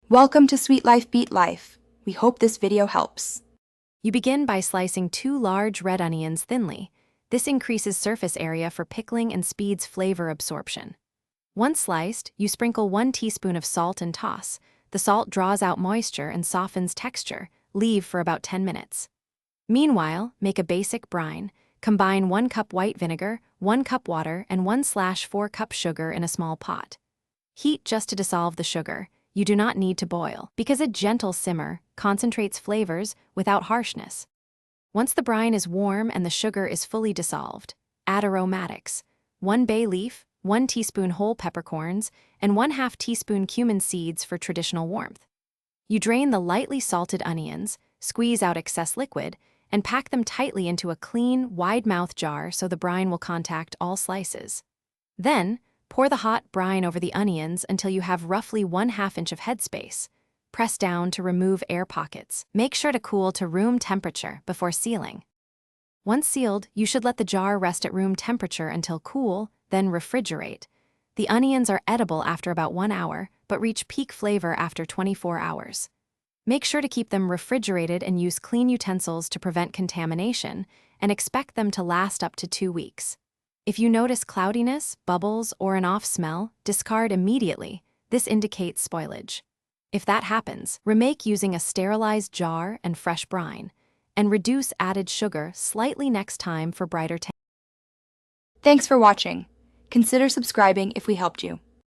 Welcome to Sweet Life Beat Life. We hope this video helps. You begin by slicing 2 large red onions thinly. This increases surface area for pickling and speeds flavor absorption. Once sliced, you sprinkle 1 teaspoon of salt and toss. The salt draws out moisture and softens texture. Leave for about 10 minutes. Meanwhile, make a basic brine. Combine 1 cup white vinegar, 1 cup water, and 1/4 cup sugar in a small pot. Heat just to dissolve the sugar. You do not need to boil, because a gentle simmer concentrates flavors without harshness. Once the brine is warm and the sugar is fully dissolved, add aromatics: 1 bay leaf, 1 teaspoon whole peppercorns, and 1/2 teaspoon cumin seeds for traditional warmth. You drain the lightly salted onions, squeeze out excess liquid, and pack them tightly into a clean, wide-mouthed jar so the brine will contact all slices. Then, pour the hot brine over the onions until you have roughly 1/2 inch of headspace. Press down to remove air pockets. Make sure to cool to room temperature before sealing. Once sealed, you should let the jar rest at room temperature until cool, then refrigerate. The onions are edible after about 1 hour, but reach peak flavor after 24 hours. Make sure to keep them refrigerated and use clean utensils to prevent contamination, and expect them to last up to 2 weeks. If you notice cloudiness, bubbles, or an off smell, discard immediately. This indicates spoilage. If that happens, remake using a sterilized jar and fresh brine, and reduce added sugar slightly next time for brighter taste. Thanks for watching. Consider subscribing if we helped you.